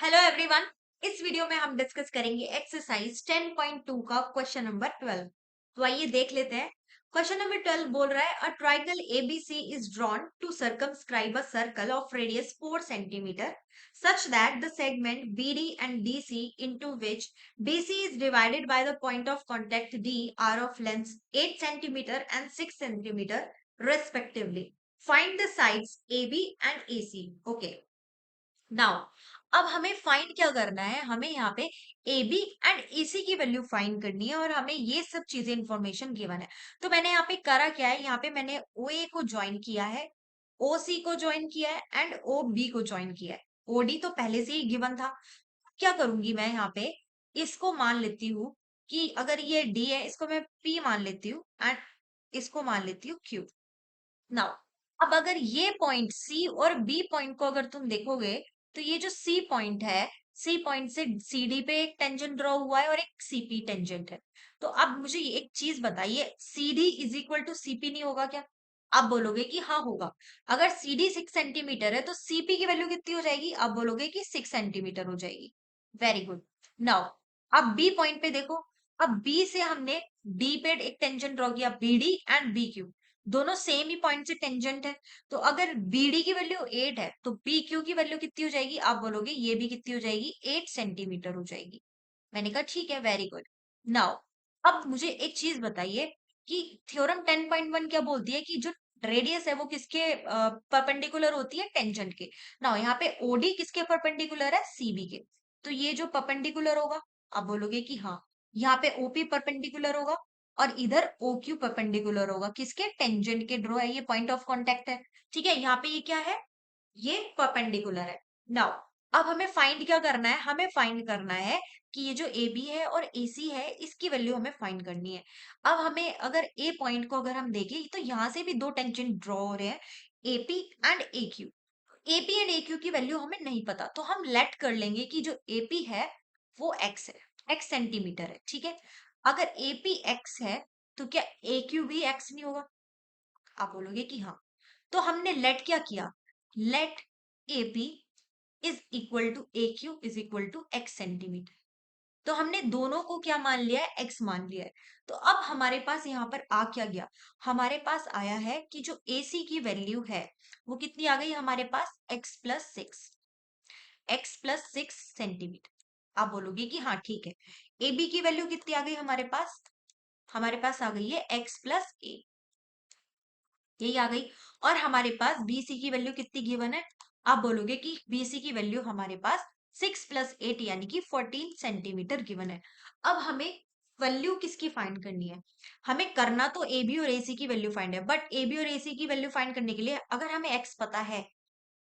Hello everyone. इस video में हम डिस्कस करेंगे एक्सरसाइज 10.2 का क्वेश्चन नंबर 12। तो आइए देख लेते हैं। क्वेश्चन नंबर 12 बोल रहा है a triangle ABC is drawn to circumscribe a circle of radius 4 centimetre such that the segment BD and DC into which BC is divided by the point of contact D are of lengths 8 centimeter and 6 centimeter respectively. Find the sides AB and AC. Okay. Now अब हमें find क्या करना है, हमें यहाँ पे A B and ए सी की value find करनी है और हमें ये सब चीजें इंफॉर्मेशन गिवन है। तो मैंने यहाँ पे करा क्या है, यहाँ पे मैंने ओ ए को ज्वाइन किया है, ओ सी को ज्वाइन किया है एंड ओ बी को ज्वाइन किया है। ओ डी तो पहले से ही गिवन था। क्या करूंगी मैं यहाँ पे, इसको मान लेती हूँ कि अगर ये डी है इसको मैं पी मान लेती हूँ एंड इसको मान लेती हूँ क्यू। नाउ अब अगर ये पॉइंट सी और बी पॉइंट को अगर तुम देखोगे तो ये जो सी पॉइंट है, सी पॉइंट से सी डी पे एक टेंजेंट ड्रॉ हुआ है और एक सीपी टेंजेंट है। तो अब मुझे एक चीज बताइए, C D is equal to CP नहीं होगा क्या? आप बोलोगे कि हाँ होगा। अगर सी डी 6 सेंटीमीटर है तो सीपी की वैल्यू कितनी हो जाएगी? आप बोलोगे कि 6 सेंटीमीटर हो जाएगी। Very good. नाउ अब बी पॉइंट पे देखो। अब बी से हमने डी पे एक टेंजेंट ड्रॉ किया, B D and B Q दोनों सेम ही पॉइंट से टेंजेंट है। तो अगर बीडी की वैल्यू 8 है तो पी क्यू की वैल्यू कितनी हो जाएगी? आप बोलोगे ये भी कितनी हो जाएगी? 8 सेंटीमीटर हो जाएगी। मैंने कहा ठीक है, वेरी गुड। नाउ अब मुझे एक चीज बताइए कि थ्योरम 10.1 क्या बोलती है कि जो रेडियस है वो किसके परपेंडिकुलर होती है? टेंजेंट के। नाउ यहाँ पे ओडी किसके परपेंडिकुलर है? सीबी के। तो ये जो परपेंडिकुलर होगा, आप बोलोगे कि हाँ। यहाँ पे ओपी परपेंडिकुलर होगा और इधर ओ क्यू परपेंडिकुलर होगा किसके? टेंजेंट के। ड्रॉ है, ये पॉइंट ऑफ कांटेक्ट है। ठीक है, यहाँ पे ये क्या है? ये परपेंडिकुलर है। नाउ अब हमें फाइंड क्या करना है? हमें फाइंड करना है कि ये जो ए बी है और ए सी है इसकी वैल्यू हमें फाइंड करनी है। अब हमें अगर ए पॉइंट को अगर हम देखें तो यहाँ से भी दो टेंजेंट ड्रॉ हो रहे हैं, AP and A Q. AP and A Q की वैल्यू हमें नहीं पता, तो हम लेट कर लेंगे कि जो एपी है वो एक्स है, एक्स सेंटीमीटर है। ठीक है, अगर एपी एक्स है तो क्या ए क्यू भी एक्स नहीं होगा? आप बोलोगे कि हाँ। तो हमने लेट क्या किया? Let AP is equal to A Q is equal to x centimetre. तो हमने दोनों को क्या मान लिया है? एक्स मान लिया है। तो अब हमारे पास यहाँ पर आ क्या गया? हमारे पास आया है कि जो ए सी की वैल्यू है वो कितनी आ गई हमारे पास? X plus six centimetre. आप बोलोगे कि हाँ ठीक है। ए बी की वैल्यू कितनी आ गई हमारे पास? हमारे पास आ गई है x+a, यही आ गई। और हमारे पास BC की वैल्यू कितनी गिवन है? आप बोलोगे कि BC की वैल्यू हमारे पास 6+8 यानी कि 14 सेंटीमीटर गिवन है। अब हमें वैल्यू किसकी फाइंड करनी है? हमें करना तो AB और AC की वैल्यू फाइंड है, बट AB और AC की वैल्यू फाइंड करने के लिए अगर हमें x पता है,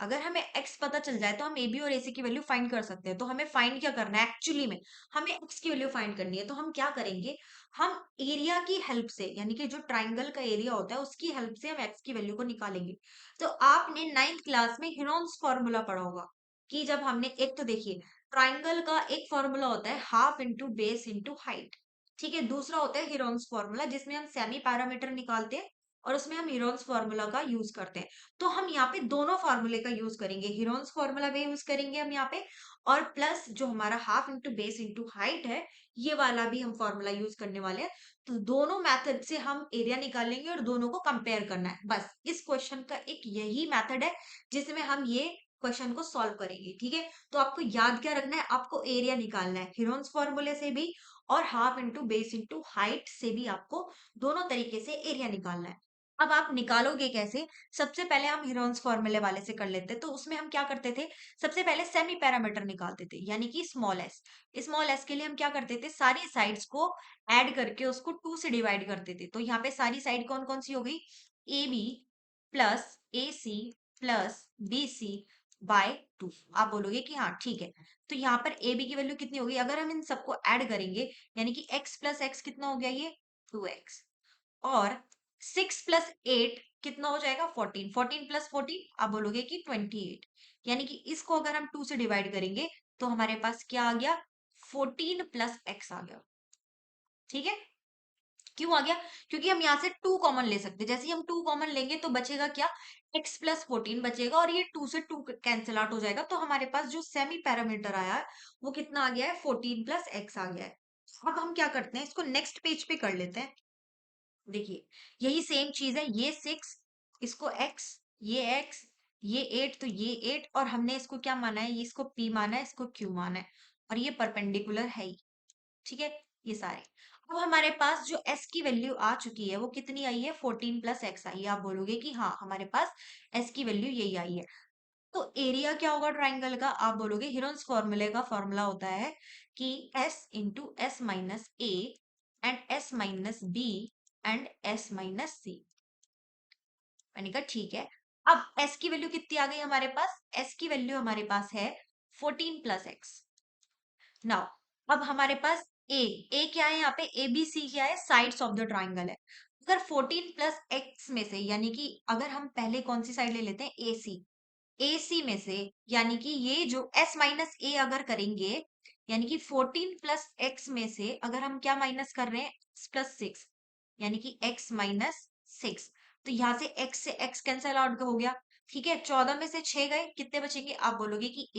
अगर हमें x पता चल जाए तो हम ए बी और ए सी की वैल्यू फाइंड कर सकते हैं। तो हमें फाइंड क्या करना है? एक्चुअली में हमें x की वैल्यू फाइंड करनी है। तो हम क्या करेंगे? हम एरिया की हेल्प से, यानी कि जो ट्राइंगल का एरिया होता है उसकी हेल्प से हम x की वैल्यू को निकालेंगे। तो आपने 9th क्लास में हिरोन्स फॉर्मूला पढ़ा होगा कि जब हमने, एक तो देखिए ट्राइंगल का एक फॉर्मूला होता है half into base into height. ठीक है, दूसरा होता है हिरोन्स फॉर्मूला जिसमें हम सेमी पैरामीटर निकालते हैं और उसमें हम हिरोन्स फॉर्मूला का यूज करते हैं। तो हम यहाँ पे दोनों फार्मूले का यूज करेंगे, हिरोन्स फॉर्मूला भी यूज करेंगे हम यहाँ पे, और प्लस जो हमारा half into base into height है ये वाला भी हम फॉर्मूला यूज करने वाले हैं। तो दोनों मेथड से हम एरिया निकालेंगे और दोनों को कंपेयर करना है। बस इस क्वेश्चन का एक यही मेथड है जिसमें हम ये क्वेश्चन को सॉल्व करेंगे। ठीक है, तो आपको याद क्या रखना है? आपको एरिया निकालना है हिरोन्स फॉर्मूले से भी और half into base into height से भी आपको दोनों तरीके से एरिया निकालना है। अब आप निकालोगे कैसे? सबसे पहले हम हिरोन्स फॉर्मूले वाले से कर लेते हैं। तो उसमें हम क्या करते थे? सबसे पहले सेमी पैरामीटर निकालते थे, यानी कि स्मॉल एस। स्मॉल एस के लिए हम क्या करते थे? सारी साइड्स को ऐड करके उसको 2 से डिवाइड करते थे। तो यहाँ पे सारी साइड कौन कौन सी हो गई? A B plus A C plus B C by 2। आप बोलोगे कि हाँ ठीक है। तो यहाँ पर ए बी की वैल्यू कितनी होगी अगर हम इन सबको ऐड करेंगे? यानी कि x प्लस एक्स कितना हो गया? ये 2x। और 6+8 कितना हो जाएगा? 14। 14+14 आप बोलोगे कि 28। यानी कि इसको अगर हम 2 से डिवाइड करेंगे तो हमारे पास क्या आ गया? 14 प्लस एक्स आ गया। ठीक है, क्यों आ गया? क्योंकि हम यहाँ से 2 कॉमन ले सकते हैं। जैसे ही हम 2 कॉमन लेंगे तो बचेगा क्या? x प्लस 14 बचेगा और ये 2 से 2 कैंसिल आउट हो जाएगा। तो हमारे पास जो सेमी पैरामीटर आया है वो कितना आ गया है? 14 प्लस x आ गया है। अब हम क्या करते हैं, इसको नेक्स्ट पेज पे कर लेते हैं। देखिए यही सेम चीज है, ये 6, इसको x, ये 8, तो ये 8 और हमने इसको क्या माना है? ये इसको p माना है, इसको q माना है और ये परपेंडिकुलर है ही। ठीक है, ये सारे। अब हमारे पास जो s की वैल्यू आ चुकी है वो कितनी आई है? 14 प्लस एक्स आई है। आप बोलोगे कि हाँ हमारे पास s की वैल्यू यही आई है। तो एरिया क्या होगा ट्राइंगल का? आप बोलोगे हीरोन्स फॉर्मूले का फॉर्मूला होता है कि s into S minus A and S minus B and S minus C. मैंने कहा ठीक है। अब s की वैल्यू कितनी आ गई हमारे पास? s की वैल्यू हमारे पास है 14 प्लस एक्स। नाउ अब हमारे पास ए क्या है? यहाँ पे ए बी सी क्या है? साइड्स ऑफ द ट्राइंगल है। अगर 14 प्लस एक्स में से, यानी कि अगर हम पहले कौन सी साइड ले लेते हैं? ए सी। ए सी में से यानी कि ये जो एस माइनस ए अगर करेंगे, यानी कि 14 प्लस एक्स में से अगर हम क्या माइनस कर रहे हैं? एक्स प्लस 6, यानी कि एक्स माइनस 6। तो यहाँ से एक्स कैंसल आउट हो गया। ठीक है, 14 में से 6 गए, कितने बचेंगे? आप बोलोगे कि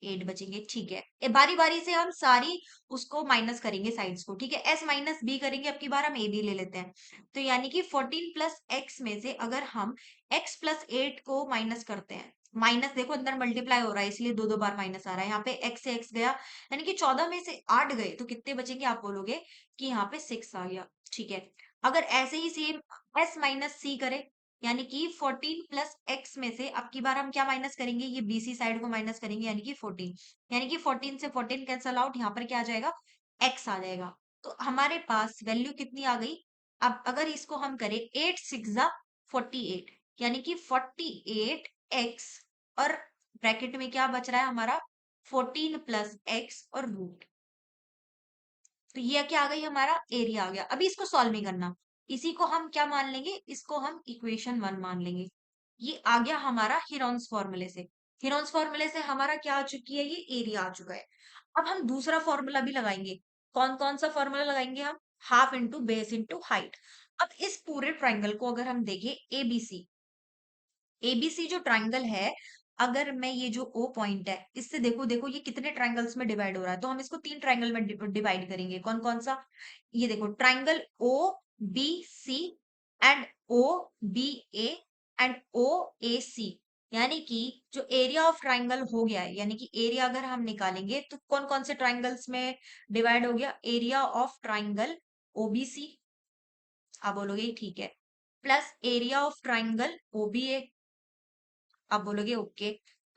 8 बचेंगे। ठीक है, ये बारी बारी से हम सारी उसको माइनस करेंगे साइड्स को। ठीक है, एस माइनस बी करेंगे, अब की बार हम ए बी ले लेते हैं। तो यानी कि 14 प्लस एक्स में से अगर हम एक्स प्लस 8 को माइनस करते हैं, माइनस देखो अंदर मल्टीप्लाई हो रहा है इसलिए दो दो बार माइनस आ रहा है। यहाँ पे एक्स से एक्स गया, यानी कि 14 में से 8 गए, तो कितने बचेंगे? आप बोलोगे कि यहाँ पे 6 आ गया। ठीक है, अगर ऐसे ही सेम एस माइनस सी करे, यानी कि 14 प्लस एक्स में से अब की बार हम क्या माइनस करेंगे? ये बीसी साइड को माइनस करेंगे, यानी कि 14। यानी कि 14 से 14 कैंसल आउट, यहाँ पर क्या आ जाएगा? एक्स आ जाएगा। तो हमारे पास वैल्यू कितनी आ गई? अब अगर इसको हम करें 8 6 जा 48, यानी कि 48 एक्स और ब्रैकेट में क्या बच रहा है हमारा? 14 प्लस एक्स और रूट। तो ये क्या आ गई? हमारा एरिया आ गया। अभी इसको सॉल्व नहीं करना, इसी को हम क्या मान लेंगे? इसको हम इक्वेशन 1 मान लेंगे। ये आ गया हमारा हीरोन्स फॉर्मूले से। हीरोन्स फॉर्मूले से हमारा क्या आ चुकी है? ये एरिया आ चुका है। अब हम दूसरा फॉर्मूला भी लगाएंगे। कौन कौन सा फॉर्मूला लगाएंगे हम? Half into base into height. अब इस पूरे ट्राइंगल को अगर हम देखें, एबीसी, एबीसी जो ट्राइंगल है, अगर मैं ये जो ओ पॉइंट है इससे देखो, देखो ये कितने ट्राइंगल्स में डिवाइड हो रहा है, तो हम इसको 3 ट्राइंगल में डिवाइड करेंगे। कौन कौन सा? ये देखो, triangle O B C and O B A and O A C. यानी कि जो एरिया ऑफ ट्राइंगल हो गया है, यानी कि एरिया अगर हम निकालेंगे तो कौन कौन से ट्राइंगल्स में डिवाइड हो गया? एरिया ऑफ ट्राइंगल ओबीसी, आप बोलोगे ठीक है, plus area of triangle OBA, आप बोलोगे ओके,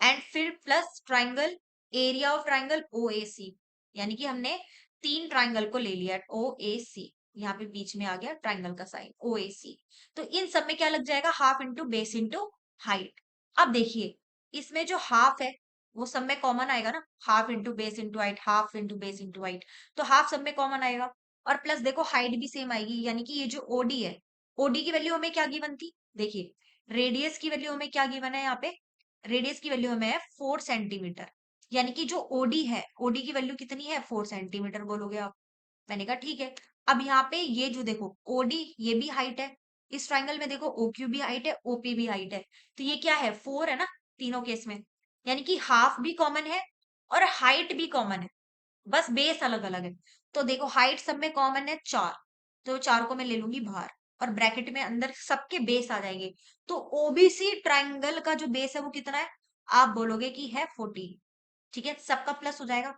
एंड फिर plus triangle, area of triangle O A C. यानी कि हमने 3 ट्राइंगल को ले लिया, ओ ए सी, यहाँ पे बीच में आ गया ट्राइंगल का साइन ओ ए सी। तो इन सब में क्या लग जाएगा? Half into base into height. अब देखिए, इसमें जो हाफ है वो सब में कॉमन आएगा ना, half into base into height, half into base into height, तो हाफ सब में कॉमन आएगा। और प्लस देखो हाइट भी सेम आएगी, यानी कि ये जो ओडी है, ओडी की वैल्यू हमें क्या गिवन थी? देखिए, रेडियस की वैल्यू हमें क्या गिवन है? यहाँ पे रेडियस की वैल्यू हमें है 4 सेंटीमीटर, यानी कि जो ओडी है, ओडी की वैल्यू कितनी है? 4 सेंटीमीटर बोलोगे आप। मैंने कहा ठीक है। अब यहाँ पे ये जो देखो ओडी, ये भी हाइट है, इस ट्राइंगल में देखो ओक्यू भी हाइट है, ओपी भी हाइट है, तो ये क्या है? 4 है ना तीनों केस में, यानी कि हाफ भी कॉमन है और हाइट भी कॉमन है, बस बेस अलग अलग है। तो देखो हाइट सब में कॉमन है 4, तो 4 को मैं ले लूंगी बाहर और ब्रैकेट में अंदर सबके बेस आ जाएंगे। तो ओबीसी ट्राइंगल का जो बेस है वो कितना है? आप बोलोगे कि है 14। ठीक है, सबका प्लस हो जाएगा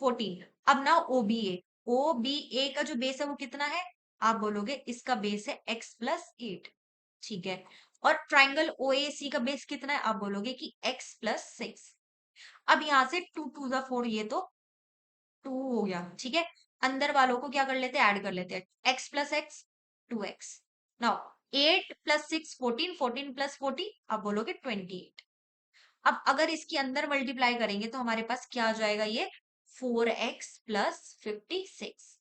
14। अब ना ओबीए, ओबीए का जो बेस है वो कितना है? आप बोलोगे इसका बेस है x प्लस 8। ठीक है, और ट्राइंगल ओएसी का बेस कितना है? आप बोलोगे कि x प्लस 6। अब यहाँ से 2 टू द 4, ये तो 2 हो गया। ठीक है, अंदर वालों को क्या कर लेते हैं? ऐड कर लेते हैं, x plus x 2x। Now 8 plus 6 14, 14 plus 40, आप बोलोगे 28। अब अगर इसके अंदर मल्टीप्लाई करेंगे तो हमारे पास क्या आ जाएगा? ये 4x प्लस 56।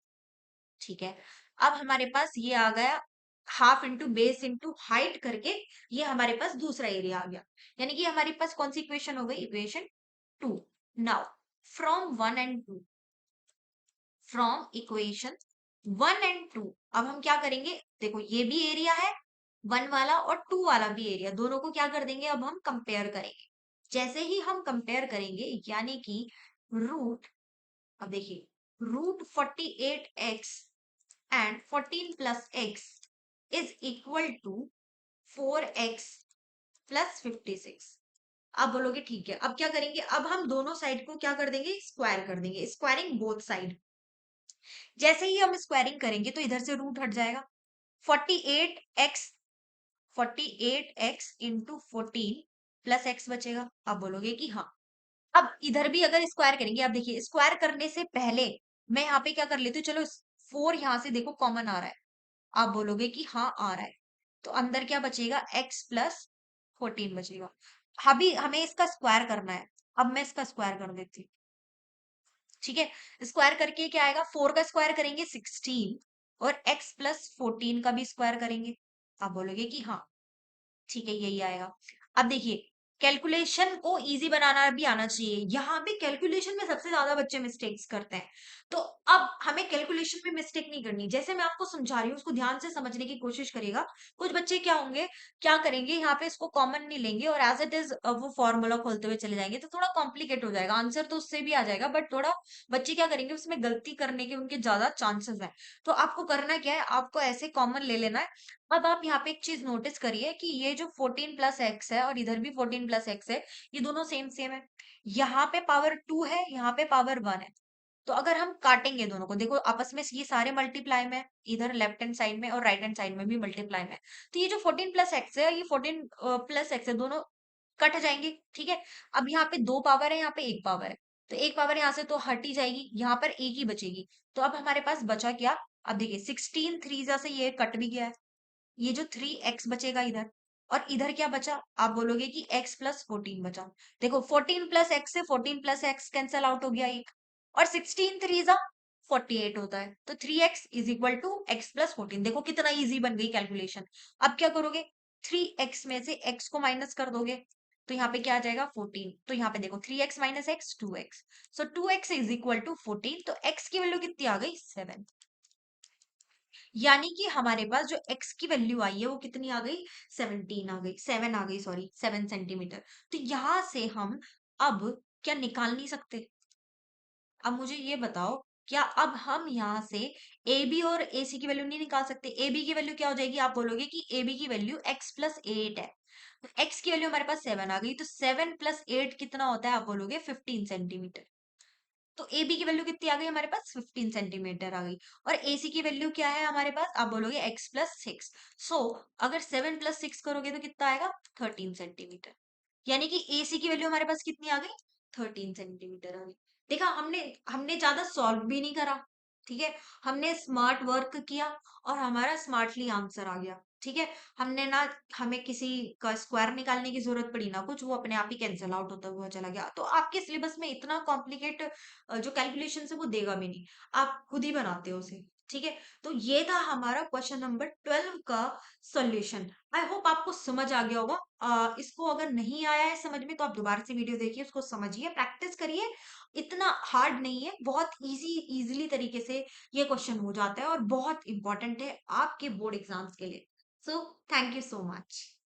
ठीक है, अब हमारे पास ये आ गया half into base into height करके, ये हमारे पास दूसरा एरिया आ गया। यानी कि हमारे पास कौन सी इक्वेशन हो गई? Equation 2। Now from 1 and 2, from equation 1 and 2। अब हम क्या करेंगे, देखो ये भी एरिया है 1 वाला और 2 वाला भी एरिया, दोनों को क्या कर देंगे, अब हम कंपेयर करेंगे। जैसे ही हम कंपेयर करेंगे, यानी कि रूट, अब देखिए, root 48x and 14 plus x is equal to 4x plus 56। आप बोलोगे ठीक है, अब क्या करेंगे, अब हम दोनों साइड को क्या कर देंगे, स्क्वायर कर देंगे, स्क्वायरिंग बोथ साइड। जैसे ही हम स्क्वायरिंग करेंगे तो इधर से रूट हट जाएगा। 48x 48x into 14 plus x बचेगा। आप बोलोगे कि हाँ। अब इधर भी अगर स्क्वायर करेंगे, आप देखिए स्क्वायर करने से पहले मैं यहाँ पे क्या कर लेती हूँ, चलो 4 यहाँ से देखो कॉमन आ रहा है। आप बोलोगे कि हाँ आ रहा है, तो अंदर क्या बचेगा, x प्लस 14 बचेगा। अभी हमें इसका स्क्वायर करना है, अब मैं इसका स्क्वायर कर देती हूँ। ठीक है, स्क्वायर करके क्या आएगा, 4 का स्क्वायर करेंगे 16 और x प्लस 14 का भी स्क्वायर करेंगे। आप बोलोगे कि हाँ ठीक है, यही आएगा। अब देखिए, कैलकुलेशन को इजी बनाना भी आना चाहिए। यहाँ पे कैलकुलेशन में सबसे ज्यादा बच्चे मिस्टेक्स करते हैं। तो अब हमें कैलकुलेशन में मिस्टेक नहीं करनी, जैसे मैं आपको समझा रही हूँ उसको ध्यान से समझने की कोशिश करिएगा। कुछ बच्चे क्या होंगे, क्या करेंगे, यहाँ पे इसको कॉमन नहीं लेंगे और एज इट इज वो फॉर्मूला खोलते हुए चले जाएंगे, तो थोड़ा कॉम्प्लिकेट हो जाएगा। आंसर तो उससे भी आ जाएगा, बट थोड़ा बच्चे क्या करेंगे, उसमें गलती करने के उनके ज्यादा चांसेस है। तो आपको करना क्या है, आपको ऐसे कॉमन ले लेना है। अब आप यहाँ पे एक चीज नोटिस करिए कि ये जो 14 प्लस एक्स है और इधर भी 14 प्लस एक्स है, ये दोनों सेम सेम है। यहाँ पे पावर 2 है, यहाँ पे पावर 1 है। तो अगर हम काटेंगे दोनों को, देखो आपस में ये सारे मल्टीप्लाई में, इधर लेफ्ट हैंड साइड में और राइट हैंड साइड में भी मल्टीप्लाई में। तो ये जो 14 प्लस एक्स है, ये 14 प्लस एक्स है, दोनों कट जाएंगे। ठीक है, अब यहाँ पे 2 पावर है, यहाँ पे 1 पावर है, तो 1 पावर यहाँ से तो हट ही जाएगी, यहाँ पर एक ही बचेगी। तो अब हमारे पास बचा क्या, अब देखिए 16 थ्री जा से ये कट भी गया है, ये जो 3x बचेगा इधर, और इधर क्या बचा, आप बोलोगे कि x प्लस 14 बचा। देखो 14 प्लस एक्स से 14 प्लस एक्स कैंसल आउट हो गया एक, और 16 थ्री जा 48 होता है, तो 3x is equal to x plus 14। देखो कितना इजी बन गई कैलकुलेशन। अब क्या करोगे, 3x में से x को माइनस कर दोगे, तो यहाँ पे क्या आ जाएगा 14। तो यहाँ पे देखो 3x minus x 2x, so 2x is equal to 14। तो x की वैल्यू कितनी आ गई, 7। यानी कि हमारे पास जो x की वैल्यू आई है वो कितनी आ गई, 17 आ गई, 7 आ गई, सॉरी 7 सेंटीमीटर। तो यहां से हम अब क्या निकाल नहीं सकते। अब मुझे ये बताओ, क्या अब हम यहाँ से ए बी और ए सी की वैल्यू नहीं निकाल सकते। ए बी की वैल्यू क्या हो जाएगी, आप बोलोगे कि ए बी की वैल्यू x प्लस 8 है, तो x की वैल्यू हमारे पास 7 आ गई, तो 7 प्लस 8 कितना होता है, आप बोलोगे 15 सेंटीमीटर। तो ए बी की वैल्यू कितनी आ गई हमारे पास, 15 सेंटीमीटर आ गई। और ए सी की वैल्यू क्या है हमारे पास, आप बोलोगे x प्लस 6। सो अगर 7 प्लस 6 करोगे तो कितना आएगा, 13 सेंटीमीटर। यानी कि ए सी की वैल्यू हमारे पास कितनी आ गई, 13 सेंटीमीटर आ गई। देखा, हमने हमने ज्यादा सॉल्व भी नहीं करा। ठीक है, हमने स्मार्ट वर्क किया और हमारा स्मार्टली आंसर आ गया। ठीक है, हमने ना, हमें किसी का स्क्वायर निकालने की जरूरत पड़ी ना कुछ, वो अपने आप ही कैंसिल आउट होता हुआ चला गया। तो आपके सिलेबस में इतना कॉम्प्लिकेट जो कैलकुलेशन है वो देगा भी नहीं, आप खुद ही बनाते हो उसे। ठीक है, तो ये था हमारा क्वेश्चन नंबर 12 का सॉल्यूशन। आई होप आपको समझ आ गया होगा। इसको अगर नहीं आया है समझ में, तो आप दोबारा से वीडियो देखिए, उसको समझिए, प्रैक्टिस करिए। इतना हार्ड नहीं है, बहुत इजीली तरीके से ये क्वेश्चन हो जाता है और बहुत इंपॉर्टेंट है आपके बोर्ड एग्जाम्स के लिए। So thank you so much.